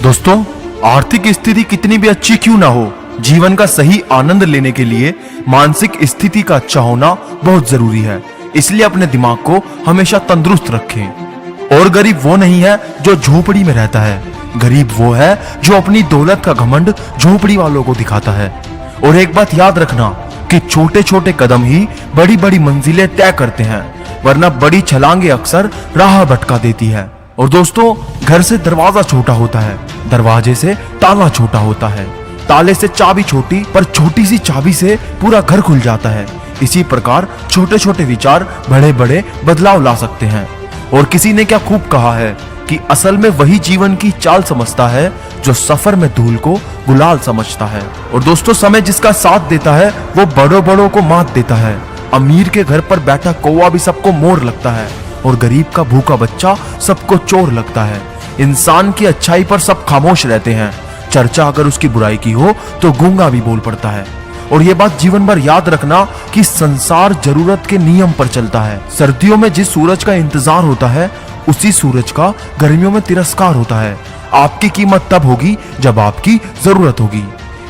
दोस्तों, आर्थिक स्थिति कितनी भी अच्छी क्यों ना हो, जीवन का सही आनंद लेने के लिए मानसिक स्थिति का अच्छा होना बहुत जरूरी है। इसलिए अपने दिमाग को हमेशा तंदुरुस्त रखें। और गरीब वो नहीं है जो झोपड़ी में रहता है, गरीब वो है जो अपनी दौलत का घमंड झोपड़ी वालों को दिखाता है। और एक बात याद रखना कि छोटे छोटे कदम ही बड़ी बड़ी मंजिलें तय करते हैं, वरना बड़ी छलांगे अक्सर राह भटका देती है। और दोस्तों, घर से दरवाजा छोटा होता है, दरवाजे से ताला छोटा होता है, ताले से चाबी छोटी, पर छोटी सी चाबी से पूरा घर खुल जाता है। इसी प्रकार छोटे छोटे विचार बड़े बड़े बदलाव ला सकते हैं। और किसी ने क्या खूब कहा है कि असल में वही जीवन की चाल समझता है जो सफर में धूल को गुलाल समझता है। और दोस्तों, समय जिसका साथ देता है वो बड़ों बड़ों को मात देता है। अमीर के घर पर बैठा कौवा भी सबको मोर लगता है, और गरीब का भूखा बच्चा सबको चोर लगता है। इंसान की अच्छाई पर सब खामोश रहते हैं, चर्चा अगर उसकी बुराई की हो तो गूंगा भी बोल पड़ता है। और ये बात जीवन भर याद रखना कि संसार जरूरत के नियम पर चलता है। सर्दियों में जिस सूरज का इंतजार होता है, उसी सूरज का गर्मियों में तिरस्कार होता है। आपकी कीमत तब होगी जब आपकी जरूरत होगी।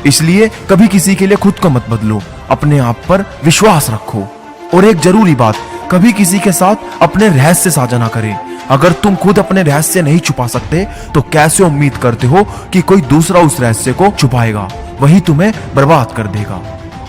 इसलिए कभी किसी के लिए खुद को मत बदलो, अपने आप पर विश्वास रखो। और एक जरूरी बात, कभी किसी के साथ अपने रहस्य साझा ना करें। अगर तुम खुद अपने रहस्य नहीं छुपा सकते तो कैसे उम्मीद करते हो कि कोई दूसरा उस रहस्य को छुपाएगा? वही तुम्हें बर्बाद कर देगा।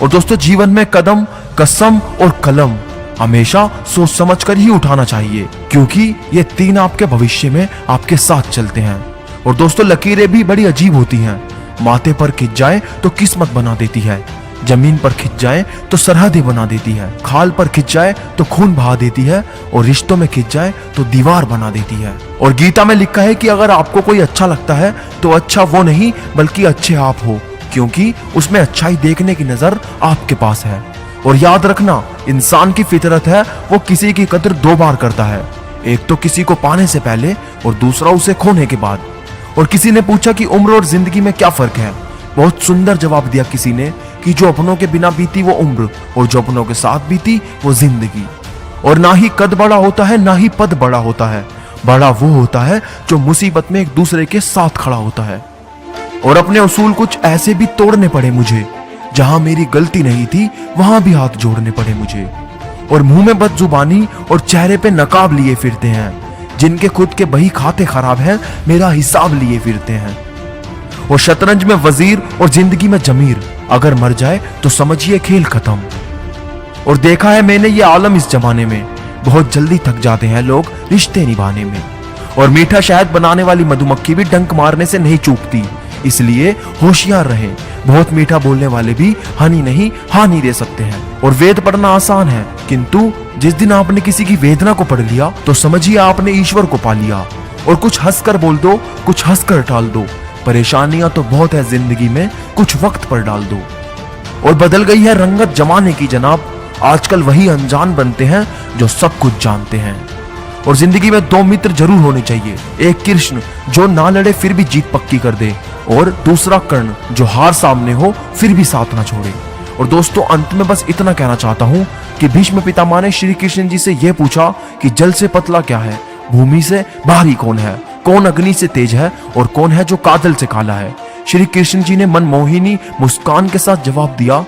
और दोस्तों, जीवन में कदम, कसम और कलम हमेशा सोच समझ कर ही उठाना चाहिए, क्योंकि ये तीन आपके भविष्य में आपके साथ चलते हैं। और दोस्तों, लकीरें भी बड़ी अजीब होती हैं। माथे पर खिंच जाए तो किस्मत बना देती है, जमीन पर खिंच जाए तो सरहदें बना देती है, खाल पर खिंच जाए तो खून बहा देती है, और रिश्तों में खिंच जाए तो दीवार बना देती है। और गीता में लिखा है कि अगर आपको कोई अच्छा लगता है तो अच्छा वो नहीं बल्कि अच्छे आप हो, क्योंकि उसमें अच्छाई देखने की नजर आपके पास है। और याद रखना, इंसान की फितरत है वो किसी की कदर दो बार करता है, एक तो किसी को पाने से पहले और दूसरा उसे खोने के बाद। और किसी ने पूछा कि उम्र और जिंदगी में क्या फर्क है? बहुत सुंदर जवाब दिया किसी ने कि जो अपनों के बिना बीती वो उम्र, और जो अपनों के साथ बीती वो जिंदगी। और ना ही कद बड़ा होता है ना ही पद बड़ा होता है, बड़ा वो होता है जो मुसीबत में एक दूसरे के साथ खड़ा होता है। और अपने उसूल कुछ ऐसे भी तोड़ने पड़े मुझे, जहां मेरी गलती नहीं थी वहां भी हाथ जोड़ने पड़े मुझे। और मुंह में बदजुबानी और चेहरे पे नकाब लिए फिरते हैं, जिनके खुद के बही खाते खराब हैं मेरा हिसाब लिए फिरते हैं। और शतरंज में वजीर और जिंदगी में जमीर, अगर मर जाए तो समझिए खेल खत्म। और देखा है मैंने ये आलम इस जमाने में, बहुत जल्दी थक जाते हैं लोग रिश्ते निभाने में। और मीठा शहद बनाने वाली मधुमक्खी भी डंक मारने से नहीं चूकती, इसलिए होशियार रहें। बहुत मीठा बोलने वाले भी हानि नहीं हानि दे सकते हैं। और वेद पढ़ना आसान है, किंतु जिस दिन आपने किसी की वेदना को पढ़ लिया तो समझिए आपने ईश्वर को पा लिया। और कुछ हंसकर बोल दो, कुछ हंसकर टाल दो, परेशानियां तो बहुत है जिंदगी में, कुछ वक्त पर डाल दो। और बदल गई है रंगत जमाने की जनाब, आजकल वही अनजान बनते हैं जो सब कुछ जानते हैं। और जिंदगी में दो मित्र जरूर होने चाहिए, एक कृष्ण जो ना लड़े फिर भी जीत पक्की कर दे, और दूसरा कर्ण जो हार सामने हो फिर भी साथ ना छोड़े। और दोस्तों, अंत में बस इतना कहना चाहता हूं कि भीष्म पितामह ने श्री कृष्ण जी से यह पूछा कि जल से पतला क्या है, भूमि से भारी कौन है, कौन अग्नि से तेज है और कौन है जो काजल से काला है? श्री कृष्ण जी ने मनमोहिनी मुस्कान के साथ जवाब दिया,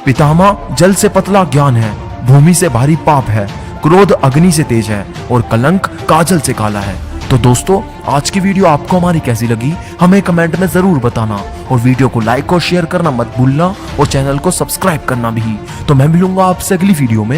पितामह, जल से पतला ज्ञान है, भूमि से भारी पाप है, क्रोध अग्नि से तेज है और कलंक काजल से काला है। तो दोस्तों, आज की वीडियो आपको हमारी कैसी लगी हमें कमेंट में जरूर बताना, और वीडियो को लाइक और शेयर करना मत भूलना, और चैनल को सब्सक्राइब करना भी। तो मैं मिलूंगा आपसे अगली वीडियो में।